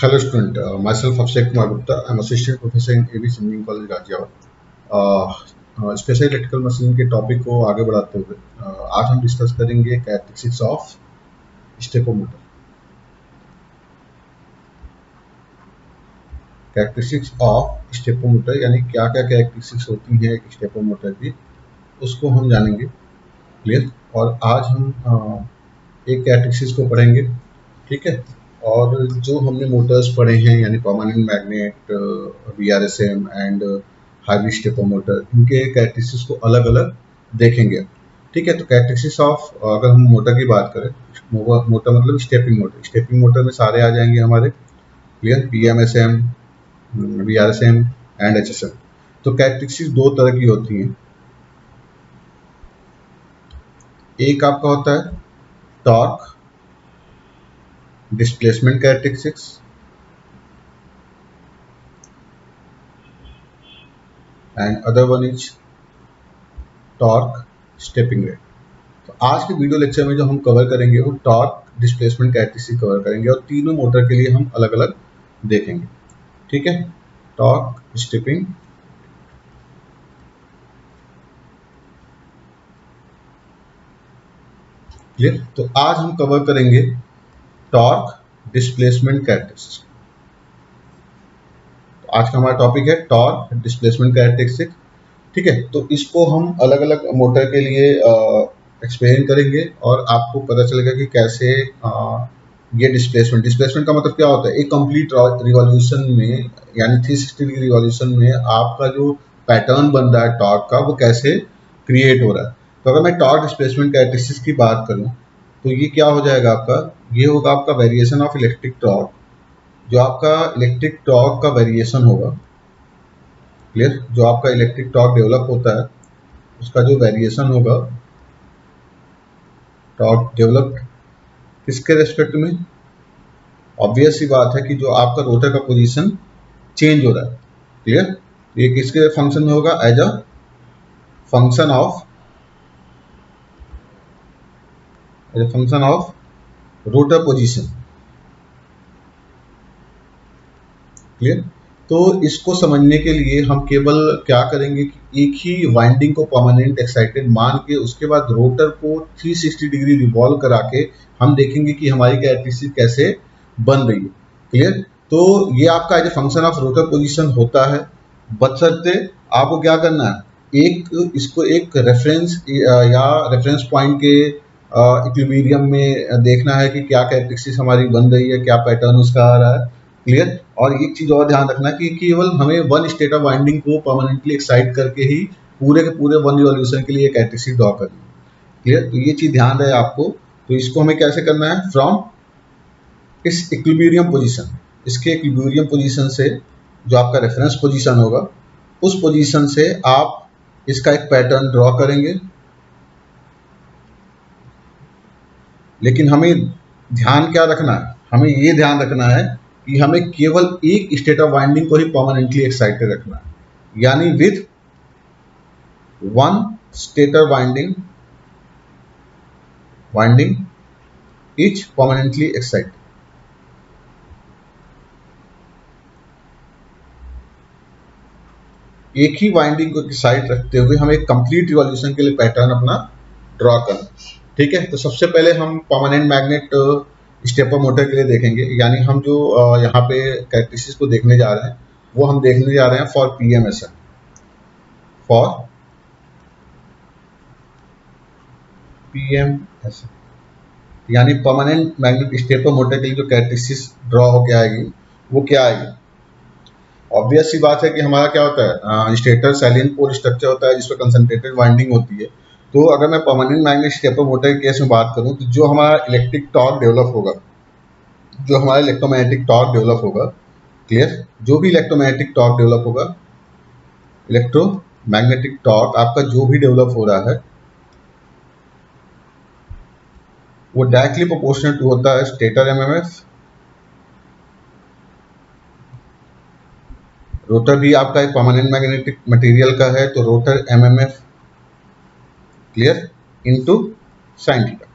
Hello student, myself Abhishek Kumar Gupta. I'm assistant professor in ABS Engineering College Ghaziabad. Special electrical machine के topic को आगे बढ़ाते हुए आज हम डिस्कस करेंगे कैरेक्टरिस्टिक्स ऑफ स्टेपोमीटर। कैरेक्टरिस्टिक्स ऑफ स्टेपोमीटर यानी क्या क्या कैरेक्टरिस्टिक्स होती हैं एक स्टेपोमीटर की, उसको हम जानेंगे। क्लियर। और आज हम एक कैरेक्टरिस्टिक्स को पढ़ेंगे, ठीक है। और जो हमने मोटर्स पढ़े हैं यानी permanent magnet, VRSM and hybrid stepper motor, इनके कैरेक्टरिस्टिक्स को अलग अलग देखेंगे, ठीक है। तो कैरेक्टरिस्टिक्स ऑफ, अगर हम मोटर की बात करें, मोटर मतलब स्टेपिंग मोटर। स्टेपिंग मोटर में सारे आ जाएंगे हमारे, clear, PMSM, VRSM and HSM। तो कैरेक्टरिस्टिक्स दो तरह की होती हैं। एक आपका होता है torque displacement characteristics, and other one is torque stepping rate. तो आज के वीडियो लेक्चर में जो हम कवर करेंगे वो टॉर्क डिस्प्लेसमेंट कैरेक्टरिस्टिक कवर करेंगे और तीनों मोटर के लिए हम अलग अलग देखेंगे, ठीक है। Torque, stepping, clear. तो आज हम कवर करेंगे टॉर्क डिस्प्लेसमेंट कैरेक्टरिस्टिक। तो आज का हमारा टॉपिक है टॉर्क डिस्प्लेसमेंट कैरेक्टरिस्टिक, ठीक है। तो इसको हम अलग अलग मोटर के लिए एक्सप्लेन करेंगे और आपको पता चलेगा कि कैसे ये डिस्प्लेसमेंट का मतलब क्या होता है। एक कंप्लीट रिवॉल्यूशन में यानी 360 डिग्री रिवॉल्यूशन में आपका जो पैटर्न बन रहा है टॉर्क का, वो कैसे क्रिएट हो रहा है। तो अगर मैं टॉर्क डिस्प्लेसमेंट कैरेक्टरिस्टिक्स की बात करूं तो ये क्या हो जाएगा आपका, ये होगा आपका वेरिएशन ऑफ इलेक्ट्रिक टॉर्क। जो आपका इलेक्ट्रिक टॉर्क का वेरिएशन होगा, क्लियर, जो आपका इलेक्ट्रिक टॉर्क डेवलप होता है उसका जो वेरिएशन होगा, टॉर्क डेवलप किसके रेस्पेक्ट में, ऑब्वियस सी बात है कि जो आपका रोटर का पोजीशन चेंज हो रहा है, क्लियर। ये किसके फंक्शन में होगा, as a function of rotor position, clear. तो इसको समझने के लिए हम केवल क्या करेंगे कि एक ही वाइंडिंग को परमानेंट एक्साइटेड मान के उसके बाद रोटर को 360 डिग्री रिवॉल्व करा के हम देखेंगे कि हमारी कैरेक्टरिस्टिक कैसे बन रही है, क्लियर। तो ये आपका as a function of rotor position होता है। बशर्ते आपको क्या करना है, इसको एक रेफरेंस या रेफरेंस पॉइंट के इक्विलिब्रियम में देखना है कि क्या कैरेक्टरिस्टिक्स हमारी बन रही है, क्या पैटर्न उसका आ रहा है, क्लियर। और एक चीज और ध्यान रखना कि केवल हमें वन स्टेट ऑफ वाइंडिंग को परमानेंटली एक्साइट करके ही पूरे के पूरे वन रिवॉल्यूशन के लिए कैरेक्टरिस्टिक ड्रॉ करनी है, क्लियर। तो ये चीज ध्यान रहे आपको। तो इसको हमें कैसे करना है, फ्रॉम इस इक्विलिब्रियम पोजीशन, इसके इक्विलिब्रियम पोजीशन से जो आपका रेफरेंस पोजीशन होगा, उस पोजीशन से आप इसका एक पैटर्न ड्रॉ करेंगे। लेकिन हमें ध्यान क्या रखना है, हमें ये ध्यान रखना है कि हमें केवल एक स्टेट ऑफ वाइंडिंग को ही परमानेंटली एक्साइटेड रखना है, यानी with one stator winding etch permanently excited. एक ही वाइंडिंग को एक्साइट रखते हुए हमें कंप्लीट रिवॉल्यूशन के लिए पैटर्न अपना ड्रॉ करना, ठीक है। तो सबसे पहले हम परमानेंट मैग्नेट स्टेपर मोटर के लिए देखेंगे, यानी हम जो यहाँ पे कैरेक्टरिस्टिक्स को देखने जा रहे हैं वो हम देखने जा रहे हैं फॉर PMSM, फॉर PMSM, यानी परमानेंट मैग्नेट स्टेपर मोटर के लिए जो कैरेक्टरिस्टिक्स ड्रॉ होके आएगी वो क्या आएगी। ऑब्वियस सी बात है कि हमारा क्या होता है, स्टेटर सैलिएंट पोल स्ट्रक्चर होता है जिसमें कंसंट्रेटेड वाइंडिंग होती है। तो अगर मैं परमानेंट मैग्नेट स्टेपर मोटर के केस में बात करूं तो जो हमारा इलेक्ट्रिक टॉर्क डेवलप होगा, जो हमारा इलेक्ट्रोमैग्नेटिक टॉर्क डेवलप होगा, क्लियर, जो भी इलेक्ट्रोमैग्नेटिक टॉर्क डेवलप होगा, इलेक्ट्रोमैग्नेटिक टॉर्क आपका जो भी डेवलप हो रहा है वो डायरेक्टली प्रोपोर्शनल टू होता है स्टेटर MMF। रोटर भी आपका एक परमानेंट मैग्नेटिक मटेरियल का है, तो rotor MMF, clear, into sine theta,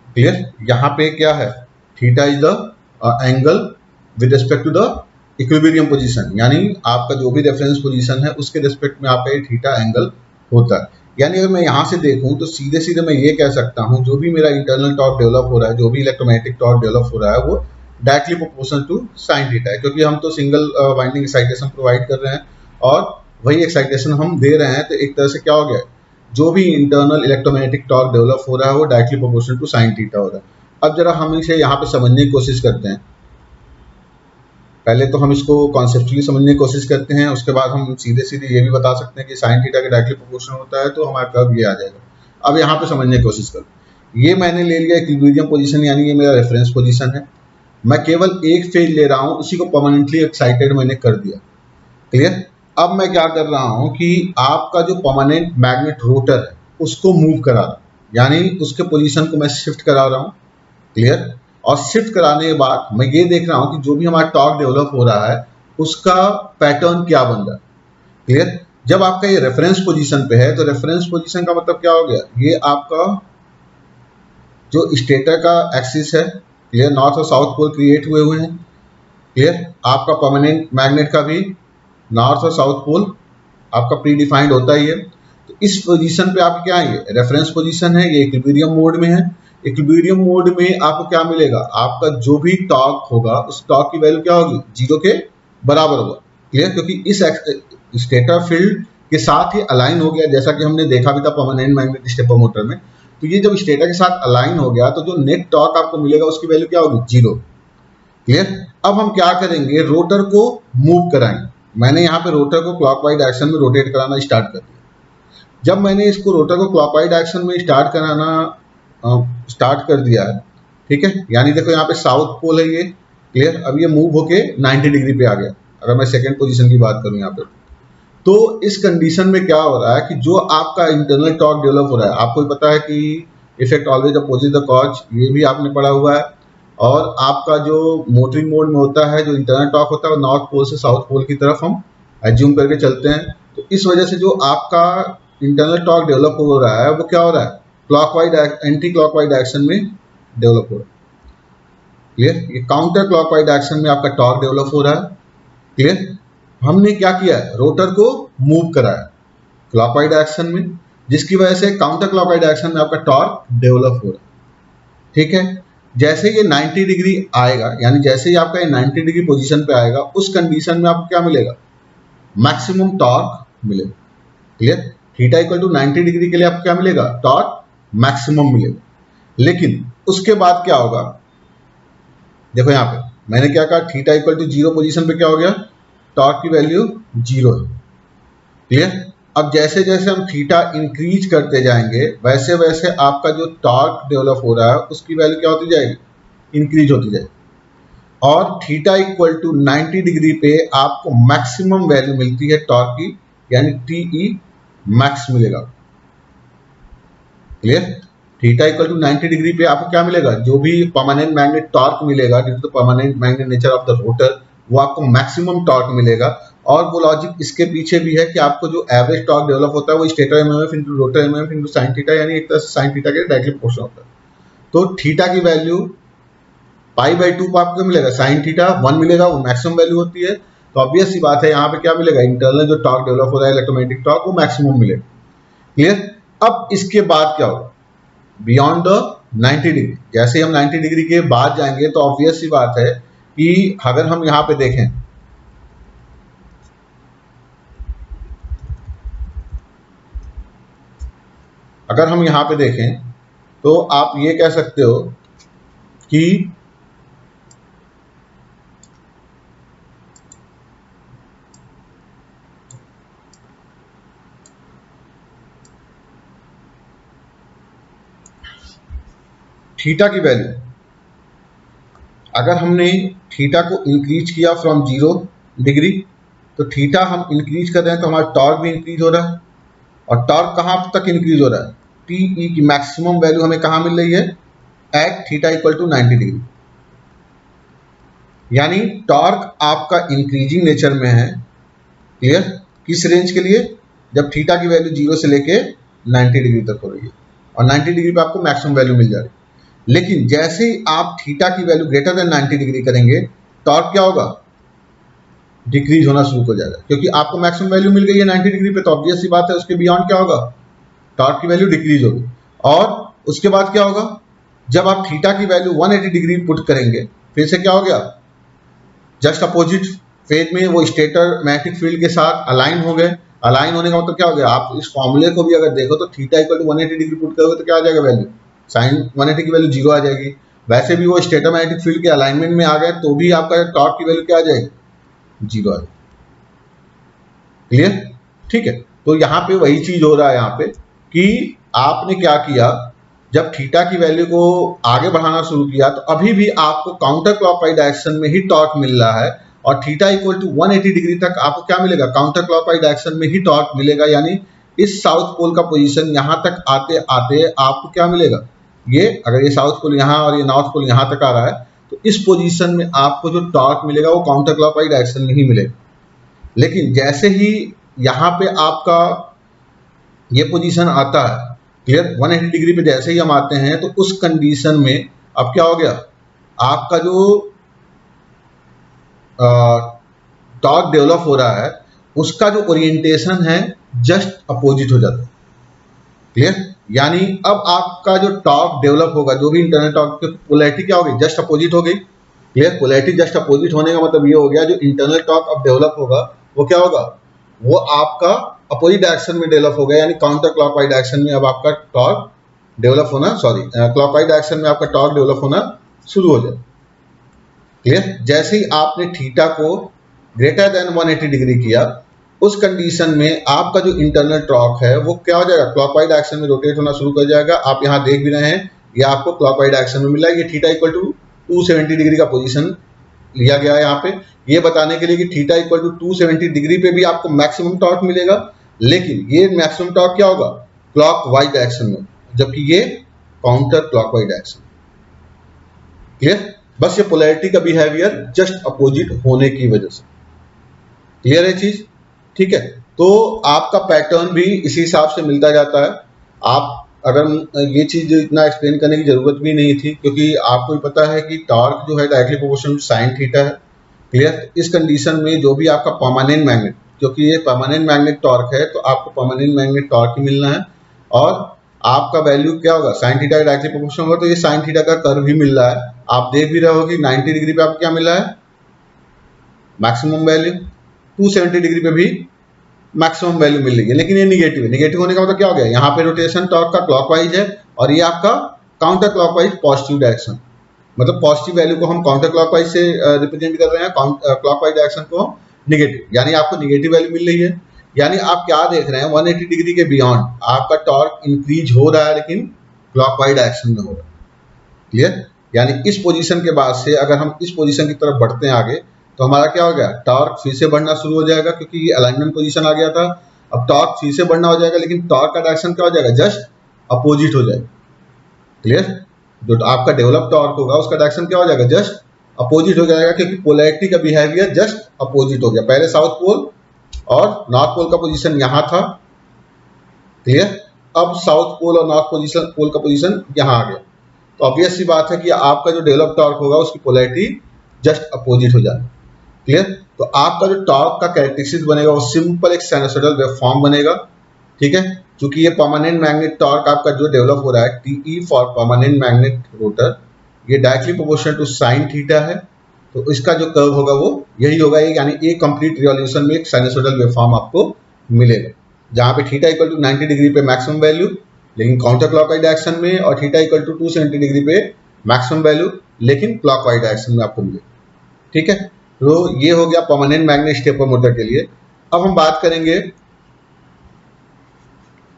clear. यहाँ पे क्या है theta is the angle with respect to the equilibrium position, यानी आपका जो भी रेफरेंस पोजीशन है उसके रिस्पेक्ट में आपका ये थीटा एंगल होता है। यानी अगर मैं यहाँ से देखूँ तो सीधे सीधे मैं ये कह सकता हूँ जो भी मेरा इंटरनल टॉर्क डेवलप हो रहा है, जो भी इलेक्ट्रोमैग्नेटिक टॉर्क डेवलप हो रहा है, वो directly proportional to sine theta है, क्योंकि हम तो सिंगल वाइंडिंग एक्साइटेशन प्रोवाइड कर रहे हैं और वही एक्साइटेशन हम दे रहे हैं। तो एक तरह से क्या हो गया, जो भी इंटरनल इलेक्ट्रोमैग्नेटिक टॉर्क डेवलप हो रहा है वो directly proportional to sine theta हो रहा है। अब जरा हम इसे यहाँ पे समझने की कोशिश करते हैं। पहले तो हम इसको कॉन्सेप्चुअली समझने की कोशिश करते हैं, उसके बाद हम सीधे सीधे ये भी बता सकते हैं कि साइन थीटा के डायरेक्टली प्रोपोर्शनल होता है, तो हमारा कर्व ये आ जाएगा। अब यहाँ पे समझने की कोशिश करो, ये मैंने ले लिया इक्विलिब्रियम पोजीशन, यानी ये मेरा रेफरेंस पोजीशन है। मैं केवल एक फेज ले रहा हूँ, उसी को परमानेंटली एक्साइटेड मैंने कर दिया। क्लियर। अब मैं क्या कर रहा हूँ कि आपका जो परमानेंट मैग्नेट रोटर है उसको मूव करा रहा हूँ, यानी उसके पोजीशन को मैं शिफ्ट करा रहा हूँ। क्लियर। और शिफ्ट कराने के बाद मैं ये देख रहा हूं कि जो भी हमारा टॉर्क डेवलप हो रहा है उसका पैटर्न क्या बन रहा है। क्लियर। जब आपका ये रेफरेंस पोजीशन पे है तो रेफरेंस पोजीशन का मतलब क्या हो गया, ये आपका जो स्टेटर का एक्सिस है, क्लियर, नॉर्थ और साउथ पोल क्रिएट हुए हैं। क्लियर। आपका परमानेंट मैग्नेट का भी नॉर्थ और साउथ पोल आपका प्री डिफाइंड होता ही है। तो इस पोजीशन पे आप क्या है, ये रेफरेंस पोजीशन है, ये इक्विलिब्रियम मोड में है। इक्विलिब्रियम मोड में आपको क्या मिलेगा, आपका जो भी टॉर्क होगा उस टॉर्क की वैल्यू क्या होगी, जीरो के बराबर होगा। क्लियर। क्योंकि इस स्टेटर फील्ड के साथ ही अलाइन हो गया, जैसा कि हमने देखा भी था परमानेंट मैग्नेट स्टेपर मोटर में। तो ये जब स्टेटर के साथ अलाइन हो गया तो जो नेट टॉर्क आपको मिलेगा उसकी वैल्यू क्या होगी, जीरो। क्लियर। अब हम क्या करेंगे, रोटर को मूव कराएंगे। मैंने यहाँ पे रोटर को क्लॉकवाइज डायरेक्शन में रोटेट कराना स्टार्ट कर दिया। जब मैंने इसको रोटर को क्लॉकवाइज डायरेक्शन में स्टार्ट कराना स्टार्ट कर दिया है, ठीक है, यानी देखो यहाँ पे साउथ पोल है ये। क्लियर। अब ये मूव होके 90 डिग्री पे आ गया, अगर मैं सेकंड पोजीशन की बात करूँ यहाँ पे। तो इस कंडीशन में क्या हो रहा है कि जो आपका इंटरनल टॉर्क डेवलप हो रहा है, आपको पता है कि effect always opposite the cause, ये भी आपने पढ़ा हुआ है। और आपका जो मोटरिंग मोड में होता है, जो इंटरनल टॉर्क होता है वो नॉर्थ पोल से साउथ पोल की तरफ हम एज्यूम करके चलते हैं। तो इस वजह से जो आपका इंटरनल टॉर्क डेवलप हो रहा है वो क्या हो रहा है, क्लॉकवाइज एंटी क्लॉकवाइज डायरेक्शन में डेवलप हो रहा है। क्लियर। ये काउंटर क्लॉकवाइज डायरेक्शन में आपका टॉर्क डेवलप हो रहा है। क्लियर। हमने क्या किया है, रोटर को मूव कराया क्लॉकवाइज डायरेक्शन में, जिसकी वजह से काउंटर क्लॉकवाइज डायरेक्शन में आपका टॉर्क डेवलप हो रहा है। ठीक है। जैसे ये 90 डिग्री आएगा, यानी जैसे ही आपका ये 90 डिग्री पोजीशन पे आएगा, उस कंडीशन में आपको क्या मिलेगा, मैक्सिमम टॉर्क मिलेगा। Clear. Theta equal to 90 degree के लिए आपको क्या मिलेगा, टॉर्क मैक्सिमम मिलेगा। लेकिन उसके बाद क्या होगा, देखो यहाँ पे मैंने क्या कहा, theta equal to zero position पे क्या हो गया, टॉर्क की वैल्यू जीरो है। क्लियर। अब जैसे जैसे हम थीटा इंक्रीज करते जाएंगे वैसे वैसे आपका जो टॉर्क डेवलप हो रहा है उसकी वैल्यू क्या होती जाएगी, इंक्रीज होती जाएगी। और थीटा इक्वल टू 90 डिग्री पे आपको मैक्सिमम वैल्यू मिलती है टॉर्क की, यानी टीई मैक्स मिलेगा। Clear. Theta equal to 90 degree पे आपको क्या मिलेगा, जो भी परमानेंट मैग्नेट टॉर्क मिलेगा due to the permanent magnet nature of the rotor, वो आपको मैक्सिमम टॉर्क मिलेगा। और वो लॉजिक इसके पीछे भी है कि आपको जो एवरेज टॉर्क डेवलप होता है वो stator MMF into rotor MMF into sine theta, यानी एक तरह से साइन थीटा के डायरेक्टली प्रोपोर्शनल होता है। तो थीटा की वैल्यू पाई बाई 2 पर आपको मिलेगा, साइन थीटा 1 मिलेगा, वो मैक्सिमम वैल्यू होती है। तो ऑब्वियस सी बात है यहाँ पे क्या मिलेगा, इंटरनल जो टॉर्क डेवलप हो रहा है इलेक्ट्रोमैग्नेटिक टॉर्क, वो मैक्सिमम मिलेगा। क्लियर। अब इसके बाद क्या होगा, बियॉन्ड द 90 डिग्री, जैसे हम 90 डिग्री के बाद जाएंगे तो ऑब्वियस सी बात है कि अगर हम यहाँ पे देखें, अगर हम यहाँ पे देखें तो आप ये कह सकते हो कि थीटा की वैल्यू, अगर हमने थीटा को इंक्रीज किया फ्रॉम 0 डिग्री, तो थीटा हम इंक्रीज कर रहे हैं तो हमारा टॉर्क भी इंक्रीज हो रहा है। और टॉर्क कहाँ तक इंक्रीज हो रहा है, टीई की मैक्सिमम वैल्यू हमें कहाँ मिल रही है, at theta equal to 90 degree. यानी टॉर्क आपका इंक्रीजिंग नेचर में है। क्लियर। किस रेंज के लिए, जब थीटा की वैल्यू 0 से लेके 90 डिग्री तक हो रही है और 90 डिग्री पे आपको मैक्सिमम वैल्यू मिल जा रही है। लेकिन जैसे ही आप थीटा की वैल्यू ग्रेटर देन 90 डिग्री करेंगे, टॉर्क क्या होगा, डिक्रीज होना शुरू हो जाएगा, क्योंकि आपको मैक्सिमम वैल्यू मिल गई है 90 डिग्री पे, तो ऑब्वियस सी बात है उसके बियॉन्ड क्या होगा, टॉर्क की वैल्यू डिक्रीज होगी। और उसके बाद क्या होगा, जब आप थीटा की वैल्यू 180 डिग्री पुट करेंगे, फिर से क्या हो गया, जस्ट अपोजिट फेज में वो स्टेटर मैग्नेटिक फील्ड के साथ अलाइन हो गए। अलाइन होने का मतलब क्या हो गया, आप इस फॉर्मूले को भी अगर देखो तो theta equal to 180 degree put करोगे तो क्या आ जाएगा वैल्यू, साइन 180 की वैल्यू 0 आ जाएगी। वैसे भी वो स्टेटर मैग्नेटिक फील्ड के अलाइनमेंट में आ गए तो भी आपका टॉर्क की वैल्यू क्या आ जाएगी, 0 आ जाएगी। क्लियर, ठीक है। तो यहाँ पे वही चीज हो रहा है यहाँ पे कि आपने क्या किया, जब थीटा की वैल्यू को आगे बढ़ाना शुरू किया तो अभी भी आपको काउंटर क्लॉकवाइज डायरेक्शन में ही टॉर्क मिल रहा है, और थीटा इक्वल टू 180 डिग्री तक आपको क्या मिलेगा, काउंटर क्लॉकवाइज डायरेक्शन में ही टॉर्क मिलेगा। यानी इस साउथ पोल का पोजीशन यहाँ तक आते आते आपको क्या मिलेगा, ये अगर ये साउथ पोल यहाँ और ये नॉर्थ पोल यहाँ तक आ रहा है तो इस पोजीशन में आपको जो टॉर्क मिलेगा वो काउंटर क्लॉकवाइज डायरेक्शन में ही मिलेगा। लेकिन जैसे ही यहाँ पे आपका ये पोजीशन आता है, क्लियर, 180 डिग्री पे जैसे ही हम आते हैं तो उस कंडीशन में अब क्या हो गया, आपका जो टॉर्क डेवलप हो रहा है उसका जो ओरिएंटेशन है जस्ट अपोजिट हो जाता है। क्लियर, यानी अब आपका जो टॉर्क डेवलप होगा, जो भी इंटरनल टॉर्क की पोलैरिटी क्या हो गई, जस्ट अपोजिट हो गई। क्लियर, पोलैरिटी जस्ट अपोजिट होने का मतलब ये हो गया, जो इंटरनल टॉर्क अब डेवलप होगा वो क्या होगा, वो आपका अपोजिट डायरेक्शन में डेवलप हो गया, यानी काउंटर क्लॉकवाइज डायरेक्शन में अब आपका टॉर्क डेवलप होना, क्लॉकवाइज डायरेक्शन में आपका टॉर्क डेवलप होना शुरू हो जाए। क्लियर, जैसे ही आपने थीटा को ग्रेटर देन 180 डिग्री किया, उस कंडीशन में आपका जो इंटरनल टॉर्क है वो क्या हो जाएगा, क्लॉकवाइज डायरेक्शन में रोटेट होना शुरू कर जाएगा। आप यहाँ देख भी रहे हैं, ये आपको क्लॉकवाइज डायरेक्शन में मिला है। ये थीटा इक्वल टू 270 डिग्री का पोजीशन लिया गया है यहाँ पे, ये बताने के लिए कि थीटा इक्वल टू 270 डिग्री पे भी आपको मैक्सिमम टॉर्क मिलेगा, लेकिन ये मैक्सिमम टॉर्क क्या होगा, क्लॉकवाइज डायरेक्शन में, जबकि ये काउंटर क्लॉकवाइज डायरेक्शन। क्लियर, बस ये पोलैरिटी का बिहेवियर जस्ट अपोजिट होने की वजह से। क्लियर है चीज, ठीक है। तो आपका पैटर्न भी इसी हिसाब से मिलता जाता है। आप अगर ये चीज इतना एक्सप्लेन करने की जरूरत भी नहीं थी, क्योंकि आपको भी पता है कि टॉर्क जो है directly proportional to sine theta है। क्लियर, इस कंडीशन में जो भी आपका परमानेंट मैग्नेट, क्योंकि ये परमानेंट मैग्नेट टॉर्क है तो आपको परमानेंट मैग्नेट टॉर्क ही मिलना है, और आपका वैल्यू क्या होगा, साइन थीटा डायरेक्टली प्रोपोर्शनल होगा, तो ये साइन थीटा का कर्व भी मिल रहा है। आप देख भी रहे हो कि 90 डिग्री पे आपको क्या मिला है, मैक्सिमम वैल्यू, 270 डिग्री पे भी मैक्सिमम वैल्यू मिल रही है, लेकिन ये निगेटिव है। निगेटिव होने का मतलब क्या हो गया, यहाँ पे रोटेशन टॉर्क का क्लॉकवाइज है और ये आपका काउंटर क्लॉकवाइज पॉजिटिव डायरेक्शन, मतलब पॉजिटिव वैल्यू को हम काउंटर क्लॉकवाइज से रिप्रेजेंट कर रहे हैं, क्लॉकवाइज डायरेक्शन को निगेटिव, यानी आपको निगेटिव वैल्यू मिल रही है। यानी आप क्या देख रहे हैं, 180 डिग्री के बियॉन्ड आपका टॉर्क इंक्रीज हो रहा है, लेकिन क्लॉकवाइज डायरेक्शन में हो रहा है। क्लियर, यानी इस पोजीशन के बाद से अगर हम इस पोजीशन की तरफ बढ़ते हैं आगे, तो हमारा क्या हो गया, टॉर्क फिर से बढ़ना शुरू हो जाएगा, क्योंकि ये अलाइनमेंट पोजीशन आ गया था। अब टॉर्क फिर से बढ़ना हो जाएगा, लेकिन टॉर्क का डायरेक्शन क्या हो जाएगा, जस्ट अपोजिट हो जाएगा। क्लियर, जो आपका डेवलप टॉर्क होगा उसका डायरेक्शन क्या हो जाएगा, जस्ट अपोजिट हो जाएगा, क्योंकि पोलैरिटी का बिहेवियर जस्ट अपोजिट हो गया। पहले साउथ पोल और नॉर्थ पोल का पोजीशन यहाँ था, क्लियर, अब साउथ पोल और नॉर्थ पोल का पोजीशन यहाँ आ गया, तो ऑब्वियस सी बात है कि आपका जो डेवलप टॉर्क होगा उसकी पोलैरिटी जस्ट अपोजिट हो जाएगी। क्लियर, तो आपका जो टॉर्क का कैरेक्टरिस्टिक्स बनेगा वो सिंपल एक साइनसॉइडल वेवफॉर्म बनेगा। ठीक है, क्योंकि ये परमानेंट मैग्नेट टॉर्क आपका जो डेवलप हो रहा है, TE for permanent magnet rotor, ये directly proportional to sine theta है, तो इसका जो कर्व होगा वो यही होगा, यानी एक कंप्लीट रिवॉल्यूशन में एक साइनसॉइडल वेवफॉर्म आपको मिलेगा, जहां पे थीटा इक्वल टू 90 डिग्री पे मैक्सिमम वैल्यू, लेकिन काउंटर क्लॉकवाइज डायरेक्शन में, और थीटा इक्वल टू 270 डिग्री पे मैक्सिमम वैल्यू, लेकिन क्लॉकवाइज डायरेक्शन में आपको मिलेगा। ठीक है, तो ये हो गया परमानेंट मैग्नेट स्टेपर मोटर के लिए। अब हम बात करेंगे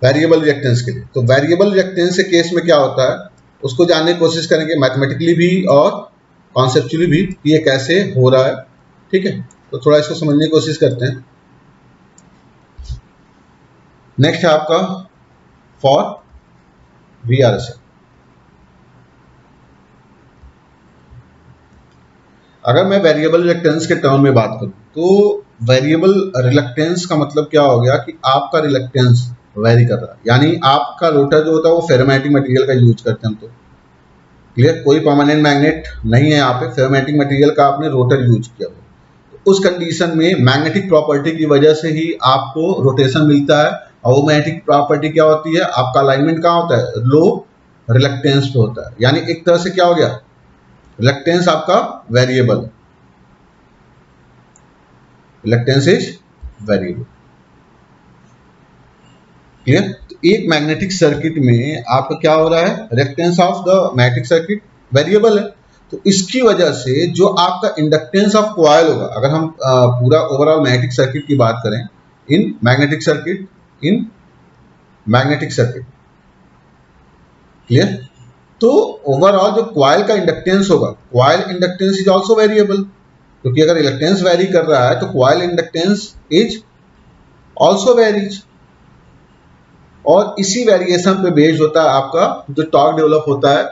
वेरिएबल रिएक्टेंस के लिए। तो वेरिएबल रिएक्टेंस के केस में क्या होता है उसको जानने की कोशिश करेंगे, मैथमेटिकली भी और कॉन्सेप्चुअली भी, कि ये कैसे हो रहा है। ठीक है, तो थोड़ा इसको समझने की कोशिश करते हैं। नेक्स्ट है आपका फॉर VRSL। अगर मैं वेरिएबल रिलक्टेंस के टर्म में बात करूं, तो वेरिएबल रिलक्टेंस का मतलब क्या हो गया कि आपका रिलक्टेंस वेरी कर रहा है, यानी आपका रोटर जो होता है वो फेरोमैग्नेटिक मटेरियल का यूज करते हैं हम। तो क्लियर, कोई परमानेंट मैग्नेट नहीं है यहाँ पे, फेरोमैग्नेटिक मटेरियल का आपने रोटर यूज किया हो, तो उस कंडीशन में मैग्नेटिक प्रॉपर्टी की वजह से ही आपको रोटेशन मिलता है। और वो मैग्नेटिक प्रॉपर्टी क्या होती है, आपका अलाइनमेंट कहाँ होता है, लो रिलक्टेंस पे होता है। यानी एक तरह से क्या हो गया, रिलक्टेंस आपका variable, reluctance is variable. Clear, तो एक मैग्नेटिक सर्किट में आपका क्या हो रहा है, reluctance of the magnetic circuit variable है। तो इसकी वजह से जो आपका इंडक्टेंस ऑफ कॉइल होगा, अगर हम पूरा ओवरऑल मैग्नेटिक सर्किट की बात करें, in magnetic circuit, in magnetic circuit, clear, तो ओवरऑल जो कॉइल का इंडक्टेंस होगा, coil inductance is also variable, क्योंकि अगर रिलक्टेंस वेरी कर रहा है तो coil inductance is also varies. और इसी वेरिएशन पे बेस्ड होता है आपका जो टॉर्क डेवलप होता है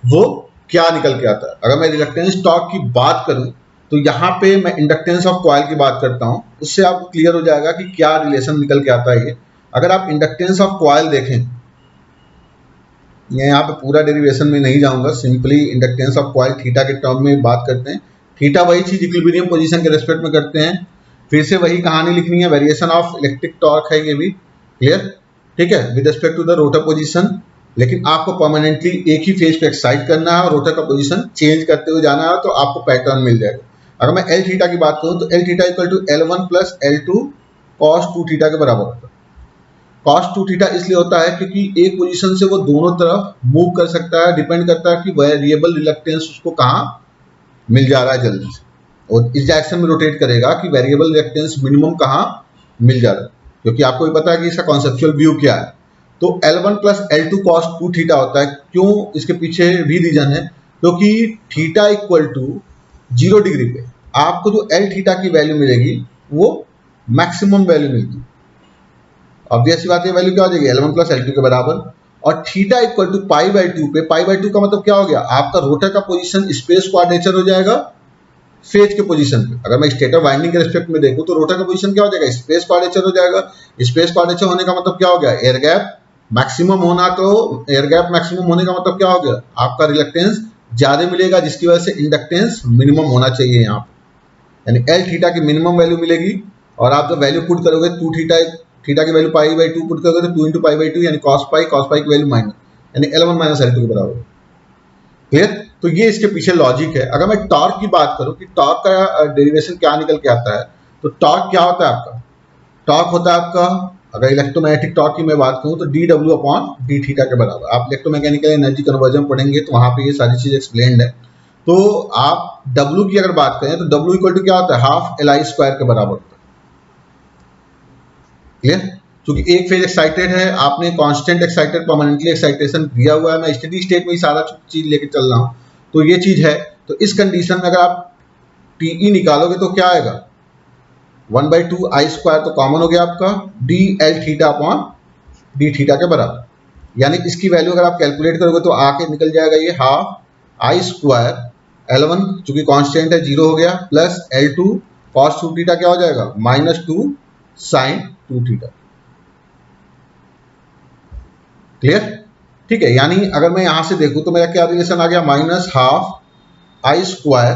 वो क्या निकल के आता है। अगर मैं रिलक्टेंस टॉर्क की बात करूं तो यहाँ पे मैं इंडक्टेंस ऑफ कॉइल की बात करता हूं, उससे आपको क्लियर हो जाएगा कि क्या रिलेशन निकल के आता है ये। अगर आप इंडक्टेंस ऑफ कॉइल देखें, मैं यहाँ पे पूरा डेरिवेशन में नहीं जाऊंगा, simply inductance of coil theta के टर्म में बात करते हैं। थीटा वही चीज इक्विलिब्रियम पोजीशन के रेस्पेक्ट में करते हैं, फिर से वही कहानी लिखनी है, वेरिएशन ऑफ इलेक्ट्रिक टॉर्क है ये भी, क्लियर, ठीक है, with respect to the rotor position. लेकिन आपको परमानेंटली एक ही फेज पे एक्साइट करना है और रोटर का पोजीशन चेंज करते हुए जाना है, तो आपको पैटर्न मिल जाएगा। अगर मैं एल थीटा की बात करूं तो L theta equal to L1 plus L2 cos 2 theta के बराबर होता है। कॉस 2 थीटा इसलिए होता है क्योंकि एक पोजीशन से वो दोनों तरफ मूव कर सकता है, डिपेंड करता है कि वेरिएबल रिलक्टेंस उसको कहाँ मिल जा रहा है जल्दी से, और इस डायरेक्शन में रोटेट करेगा कि वेरिएबल रिलक्टेंस मिनिमम कहाँ मिल जा रहा है, क्योंकि आपको भी पता है कि इसका कॉन्सेप्चुअल व्यू क्या है। तो L1 plus L2 cos 2 theta होता है। क्यों, इसके पीछे भी रीजन है, क्योंकि थीटा इक्वल टू 0 डिग्री पे आपको जो L थीटा की वैल्यू मिलेगी वो मैक्सिमम वैल्यू मिलती है। ऑब्वियस सी बात है, वैल्यू क्या हो जाएगी, L1 प्लस L2 के बराबर। और theta equal to pi by 2 पे, पाई बाई 2 का मतलब क्या हो गया, आपका रोटर का पोजीशन स्पेस क्वाड्रेचर हो जाएगा फेज के पोजीशन पे। अगर मैं स्टेटर वाइंडिंग के रिस्पेक्ट में देखूं तो रोटर का पोजीशन क्या हो जाएगा, स्पेस क्वाड्रेचर हो जाएगा। स्पेस क्वाड्रेचर होने का मतलब क्या हो गया, एयर गैप मैक्सिमम होना, तो एयर गैप मैक्सिमम होने का मतलब क्या हो गया, आपका रिलक्टेंस ज्यादा मिलेगा, जिसकी वजह से इंडक्टेंस मिनिमम होना चाहिए यहाँ पे। यानी एल थीटा की मिनिमम वैल्यू मिलेगी, और आप जब वैल्यू पुट करोगे 2 थीटा, थीटा की वैल्यू पाई बाई 2 पुट करोगे तो 2 इंटू पाई बाई 2 यानी कॉस पाई की वैल्यू माइनस, यानी L1 माइनस L2 के बराबर। क्लियर, तो ये इसके पीछे लॉजिक है। अगर मैं टॉर्क की बात करूं कि टॉर्क का डेरिवेशन क्या निकल के आता है, तो टॉर्क क्या होता है आपका, टॉर्क होता है आपका, अगर इलेक्ट्रोमैग्नेटिक टॉर्क की मैं बात करूं तो dw अपॉन d थीटा के बराबर। आप इलेक्ट्रोमैकेनिकल एनर्जी कन्वर्जन पढ़ेंगे तो वहां पे ये सारी चीज एक्सप्लेन्ड है। तो आप w की अगर बात करें तो w इक्वल टू क्या होता है, हाफ LI स्क्वायर के बराबर होता है। क्लियर, क्योंकि एक फेज एक्साइटेड है, आपने कांस्टेंट एक्साइटेड परमानेंटली एक्साइटेशन दिया हुआ है, मैं स्टेडी स्टेट में ही सारा चीज लेके चल रहा हूं, तो ये चीज है। तो इस कंडीशन में अगर आप TE निकालोगे तो क्या आएगा, 1/2 I स्क्वायर, तो कॉमन हो गया आपका dL theta upon d theta के बराबर। यानी इसकी वैल्यू अगर आप कैलकुलेट करोगे तो आके निकल जाएगा ये हाफ I स्क्वायर, L1 चूंकि कांस्टेंट है 0 हो गया, प्लस L2 cos 2 थीटा क्या हो जाएगा, -2 sin 2 थीटा। क्लियर, ठीक है, यानी अगर मैं यहां से देखूं तो मेरा क्या रिलेशन आ गया, minus half I square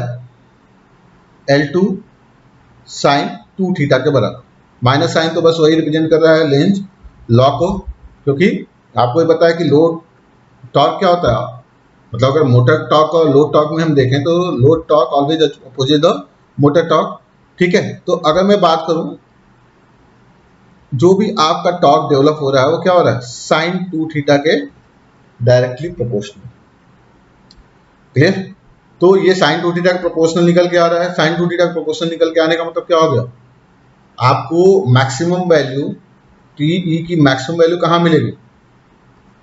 L2 sine 2 theta के बराबर। माइनस साइन तो बस वही रिप्रेजेंट कर रहा है लेंज लॉ को, क्योंकि आपको ये पता है कि लोड टॉर्क क्या होता है, मतलब अगर मोटर टॉर्क और लोड टॉर्क में हम देखें तो load torque always opposite the motor torque. ठीक है, तो अगर मैं बात करूं जो भी आपका टॉर्क डेवलप हो रहा है वो क्या हो रहा है, साइन 2 थीटा के डायरेक्टली प्रोपोर्शनल। क्लियर, तो ये साइन 2 थीटा का प्रोपोर्शनल निकल के आ रहा है। साइन 2 थीटा का प्रोपोर्शनल निकल के आने का मतलब क्या हो गया, आपको मैक्सिमम वैल्यू TE की मैक्सिमम वैल्यू कहाँ मिलेगी,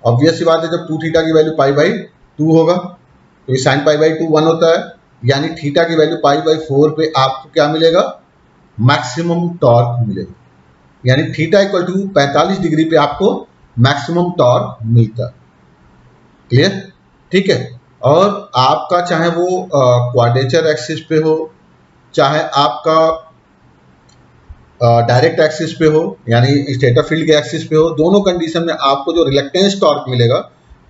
ऑब्वियस सी बात है जब 2 थीटा की वैल्यू पाई बाई 2 होगा, तो ये साइन पाई बाई 2 1 होता है, यानी थीटा की वैल्यू पाई बाई 4 पे आपको क्या मिलेगा, मैक्सिमम टॉर्क मिलेगा। यानी थीटा इक्वल टू 45 डिग्री पे आपको मैक्सिमम टॉर्क मिलता है। क्लियर, ठीक है, और आपका चाहे वो क्वाड्रेचर एक्सिस पे हो, चाहे आपका डायरेक्ट एक्सिस पे हो, यानी स्टेटर फील्ड के एक्सिस पे हो, दोनों कंडीशन में आपको जो रिलक्टेंस टॉर्क मिलेगा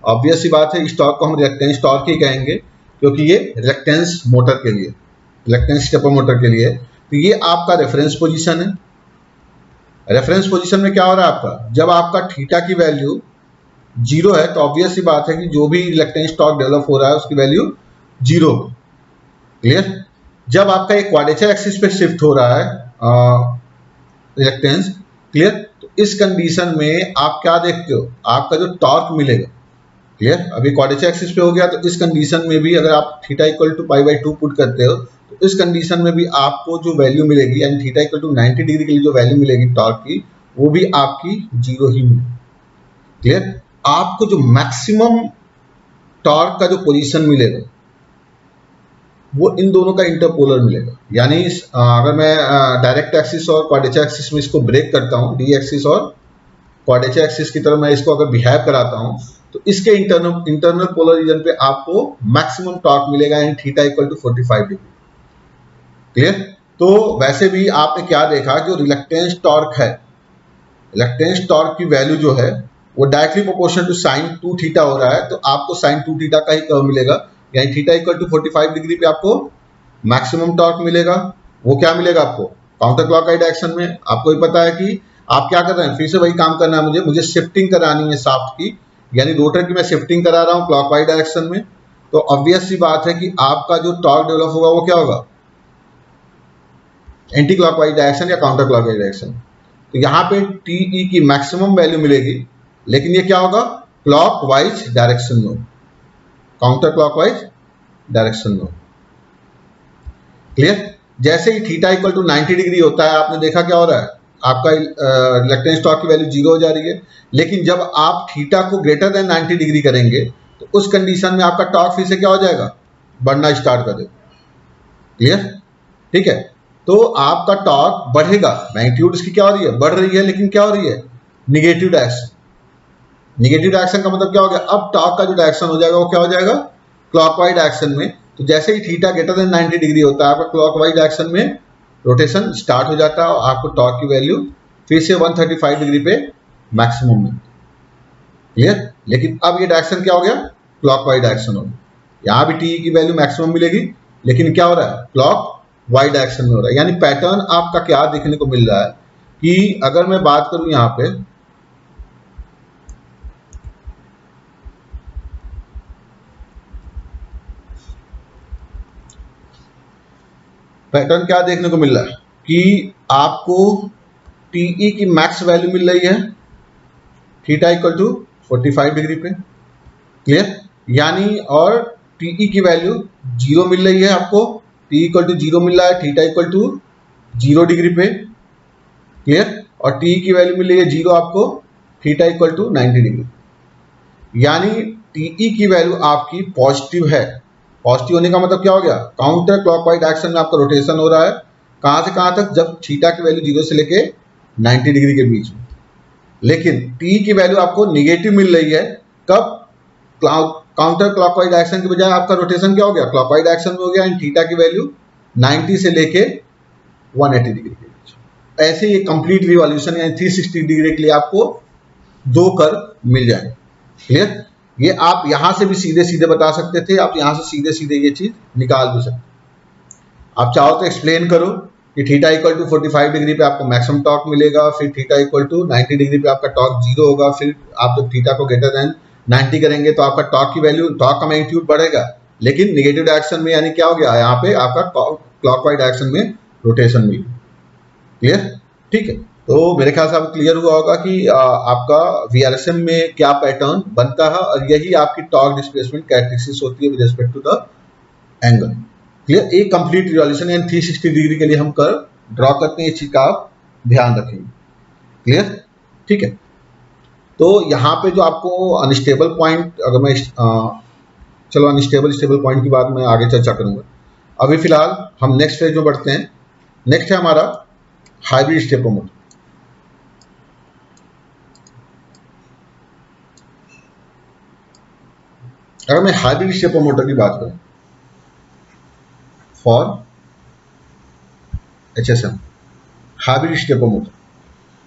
ऑब्वियस सी बात है इस टॉर्क को हम रिलक्टेंस टॉर्क ही कहेंगे, क्योंकि ये रिलक्टेंस मोटर के लिए, रिलक्टेंस स्टेपर मोटर के लिए। तो ये आपका रेफरेंस पोजीशन है। रेफरेंस पोजीशन में क्या हो रहा है आपका, जब आपका थीटा की वैल्यू 0 है तो ऑब्वियस सी बात है कि जो भी रिलक्टेंस टॉर्क डेवलप हो रहा है उसकी वैल्यू 0। क्लियर। जब आपका एक क्वाड्रेचर एक्सिस पे शिफ्ट हो रहा है रिलक्टेंस, क्लियर, तो इस कंडीशन में आप क्या देखते हो, आपका जो टॉर्क मिलेगा, क्लियर, अभी क्वाड्रेचर एक्सिस पे हो गया तो इस कंडीशन में भी अगर आप थीटा इक्वल टू π/2 पुट करते हो तो इस कंडीशन में भी आपको जो वैल्यू मिलेगी, यानी थीटा इक्वल टू 90 डिग्री के लिए जो वैल्यू मिलेगी टॉर्क की, वो भी आपकी 0 ही मिलेगी। क्लियर। आपको जो मैक्सिमम टॉर्क का जो पोजीशन मिलेगा वो इन दोनों का इंटरपोलर मिलेगा। यानी अगर मैं डायरेक्ट एक्सिस और क्वाड्रेचर एक्सिस में इसको ब्रेक करता हूँ, डी एक्सिस और क्वाड्रेचर एक्सिस की तरह मैं इसको अगर बिहेव कराता हूँ, तो इसके इंटरनल पोलर रीजन पे आपको मैक्सिमम टॉर्क मिलेगा, यानी theta equal to 45 degree. Clear. तो वैसे भी आपने क्या देखा, जो रिलक्टेंस टॉर्क है, रिलक्टेंस टॉर्क की वैल्यू जो है वो directly proportional to sine 2 theta हो रहा है, तो आपको साइन 2 थीटा का ही कर्व मिलेगा, यानी थीटा इक्वल टू 45 डिग्री पे आपको मैक्सिमम टॉर्क मिलेगा। वो क्या मिलेगा आपको, काउंटर क्लॉकवाइज डायरेक्शन में। आपको भी पता है कि आप क्या कर रहे हैं, फिर से वही काम करना है मुझे शिफ्टिंग करानी है शाफ्ट की, यानी रोटर की मैं शिफ्टिंग करा रहा हूँ क्लॉकवाइज डायरेक्शन में। तो ऑब्वियस सी बात है कि आपका जो टॉर्क डेवलप होगा वो क्या होगा, एंटी क्लॉकवाइज डायरेक्शन या काउंटर क्लॉकवाइज डायरेक्शन। तो यहाँ पे टीई की मैक्सिमम वैल्यू मिलेगी, लेकिन ये क्या होगा, क्लॉकवाइज डायरेक्शन में, काउंटर क्लॉकवाइज डायरेक्शन में। क्लियर। जैसे ही थीटा इक्वल टू 90 डिग्री होता है, आपने देखा क्या हो रहा है, आपका रिलक्टेंस टॉर्क की वैल्यू 0 हो जा रही है। लेकिन जब आप थीटा को ग्रेटर देन 90 डिग्री करेंगे तो उस कंडीशन में आपका टॉर्क फिर से क्या हो जाएगा, बढ़ना स्टार्ट कर देगा। क्लियर। ठीक है। तो आपका टॉर्क बढ़ेगा, मैग्नीट्यूड इसकी क्या हो रही है, बढ़ रही है, लेकिन क्या हो रही है, निगेटिव डायरेक्शन। निगेटिव डायरेक्शन का मतलब क्या हो गया, अब टॉर्क का जो डायरेक्शन हो जाएगा वो क्या हो जाएगा, क्लॉकवाइज डायरेक्शन में। तो जैसे ही थीटा ग्रेटर देन 90 डिग्री होता है, आपका क्लॉकवाइज डायरेक्शन में रोटेशन स्टार्ट हो जाता है और आपको टॉर्क की वैल्यू फिर से 135 डिग्री पे मैक्सिमम मिलती है। क्लियर। लेकिन अब ये डायरेक्शन क्या हो गया, क्लॉकवाइज डायरेक्शन हो गया। यहाँ भी टी की वैल्यू मैक्सिमम मिलेगी, लेकिन क्या हो रहा है, क्लॉक वाई डायरेक्शन में हो रहा है। यानी पैटर्न आपका क्या देखने को मिल रहा है कि अगर मैं बात करूं यहां पे, पैटर्न क्या देखने को मिल रहा है कि आपको टीई की मैक्स वैल्यू मिल रही है थीटा इक्वल टू 45 डिग्री पे। क्लियर। यानी और टीई की वैल्यू 0 मिल रही है आपको, टी इक्वल टू 0 मिल रहा है, थीटा इक्वल टू 0 डिग्री पे। क्लियर। और टी की वैल्यू मिल रही है 0 आपको, थीटा इक्वल टू 90 डिग्री। यानी टीई की वैल्यू आपकी पॉजिटिव है। पॉजिटिव होने का मतलब क्या हो गया, काउंटर क्लॉकवाइज डायरेक्शन में आपका रोटेशन हो रहा है। कहां से कहां तक, जब थीटा की वैल्यू 0 से लेके 90 डिग्री के बीच में। लेकिन टी की वैल्यू आपको निगेटिव मिल रही है, कब, काउंटर क्लॉकवाइज डायरेक्शन की बजाय आपका रोटेशन क्या हो गया, क्लॉकवाइज डायरेक्शन में हो गया, एंड थीटा की वैल्यू 90 से लेके 180 डिग्री के बीच। ऐसे ये कंप्लीट रिवॉल्यूशन यानी 360 डिग्री के लिए आपको दो कर्व मिल जाएंगे। क्लियर। ये आप यहां से भी सीधे सीधे बता सकते थे, आप यहां से सीधे सीधे ये चीज निकाल भी सकते। आप चाहो तो एक्सप्लेन करो कि थीटा इक्वल टू 45 डिग्री पे आपको मैक्सिमम टॉर्क मिलेगा, फिर थीटा इक्वल टू 90 डिग्री पे आपका टॉर्क 0 होगा, फिर आप जब थीटा को ग्रेटर देन 90 करेंगे तो आपका टॉर्क की वैल्यू, टॉर्क का मैग्नीट्यूड बढ़ेगा, लेकिन निगेटिव डायरेक्शन में, यानी क्या हो गया, यहाँ पे आपका क्लॉकवाइज डायरेक्शन में रोटेशन मिली। क्लियर। ठीक है। तो मेरे ख्याल से आपको क्लियर हुआ होगा कि आपका वीआरएसएम में क्या पैटर्न बनता है, और यही आपकी टॉर्क डिस्प्लेसमेंट कैरेक्टरिस्टिक्स होती है with respect to the angle. Clear. एक कंप्लीट रिवॉल्यूशन यानी 360 डिग्री के लिए हम कर्व ड्रॉ करते हैं, इस चीज का आप ध्यान रखेंगे। क्लियर। ठीक है। तो यहाँ पे जो आपको अनस्टेबल पॉइंट, अगर मैं चलो अनस्टेबल स्टेबल पॉइंट की बात मैं आगे चर्चा करूंगा। अभी फिलहाल हम नेक्स्ट फेज में बढ़ते हैं। नेक्स्ट है हमारा हाइब्रिड स्टेपर मोटर। अगर मैं हाइब्रिड स्टेपर मोटर की बात करूं for HSM, hybrid stepper motor,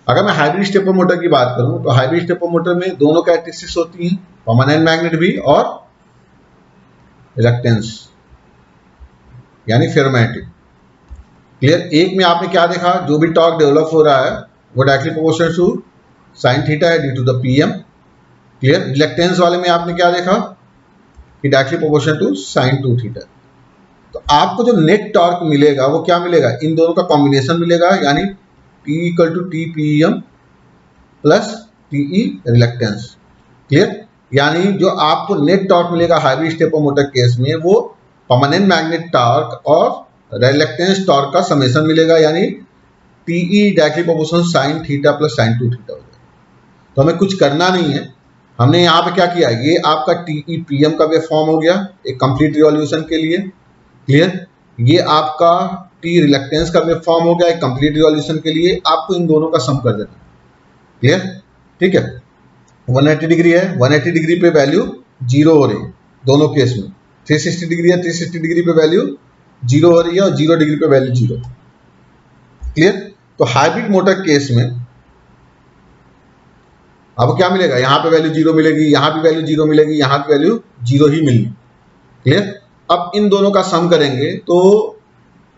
अगर मैं हाइब्रिड स्टेपर मोटर की बात करूं तो हाइब्रिड स्टेपर मोटर में दोनों कैरेक्टरिस्टिक्स होती हैं। परमानेंट मैग्नेट भी और रिलक्टेंस यानी फेरोमैग्नेटिक। क्लियर। एक में आपने क्या देखा, जो भी टॉर्क डेवलप हो रहा है वो directly proportional to sine theta है due to the PM. Clear. Reluctance वाले में आपने क्या देखा कि directly proportional to sine 2 theta. तो आपको जो नेट टॉर्क मिलेगा वो क्या मिलेगा, इन दोनों का कॉम्बिनेशन मिलेगा, यानी T equal to T PM plus TE reluctance. Clear. यानी जो आपको नेट टॉर्क मिलेगा हाइब्रिड स्टेपर मोटर केस में वो परमानेंट मैग्नेट टॉर्क और रिलक्टेंस टॉर्क का समेशन मिलेगा, यानी TE directly proportional sine theta plus sine 2 theta हो जाएगा। तो हमें कुछ करना नहीं है, हमने यहाँ पे क्या किया, ये आपका टीई पीएम का वेव फॉर्म हो गया एक कंप्लीट रिवॉल्यूशन के लिए। क्लियर। ये आपका टी रिलक्टेंस का वेव फॉर्म हो गया एक कंप्लीट रिवॉल्यूशन के लिए। आपको इन दोनों का सम कर देना। क्लियर। ठीक है। 180 डिग्री है, 180 डिग्री पे वैल्यू 0 हो रही है दोनों केस में। 360 डिग्री है, 360 डिग्री पे वैल्यू 0 हो रही है और 0 डिग्री पे वैल्यू 0। क्लियर। तो हाइब्रिड मोटर केस में अब क्या मिलेगा, यहां पे वैल्यू 0 मिलेगी, यहां भी वैल्यू 0 मिलेगी, यहां भी वैल्यू 0 ही मिलेगी। क्लियर। अब इन दोनों का सम करेंगे तो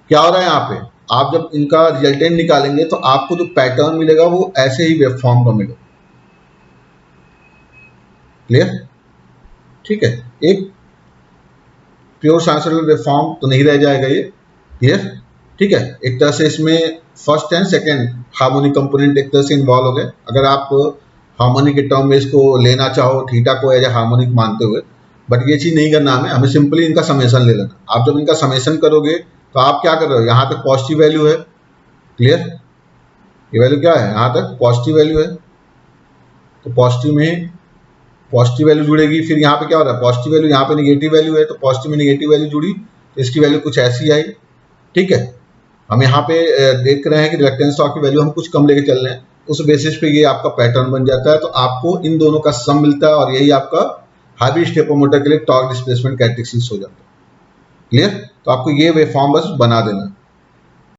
क्या हो रहा है, यहाँ पे आप जब इनका रिजल्टेंट निकालेंगे तो आपको जो पैटर्न मिलेगा वो ऐसे ही वेव फॉर्म का मिलेगा। क्लियर। ठीक है। एक प्योर साइनसॉइडल वेव फॉर्म तो नहीं रह जाएगा ये। क्लियर। ठीक है। एक तरह से इसमें first and second harmonic component एक तरह से इन्वॉल्व हो गए, अगर आप हार्मोनिक के टर्म में इसको लेना चाहो थीटा को एज ए हार्मोनिक मानते हुए। बट ये चीज नहीं करना हमें सिंपली इनका समेशन ले लेना। आप जब इनका समेशन करोगे तो आप क्या कर रहे हो, यहाँ तक पॉजिटिव वैल्यू है। क्लियर। ये वैल्यू क्या है, यहाँ तक पॉजिटिव वैल्यू है, तो पॉजिटिव में पॉजिटिव वैल्यू जुड़ेगी। फिर यहाँ पे क्या हो रहा है, पॉजिटिव वैल्यू, यहाँ पे नेगेटिव वैल्यू है, तो पॉजिटिव में नेगेटिव वैल्यू जुड़ी तो इसकी वैल्यू कुछ ऐसी आई। ठीक है। हम यहाँ पे देख रहे हैं कि रिलक्टेंस टॉर्क की वैल्यू हम कुछ कम लेके चल रहे हैं, उस बेसिस पे ये आपका पैटर्न बन जाता है। तो आपको इन दोनों का सम मिलता है और यही आपका हाइब्रिड स्टेपर मोटर के लिए टॉर्क डिस्प्लेसमेंट कैरेक्टरिस्टिक्स हो जाता है। क्लियर। तो आपको ये वेव फॉर्म बस बना देना।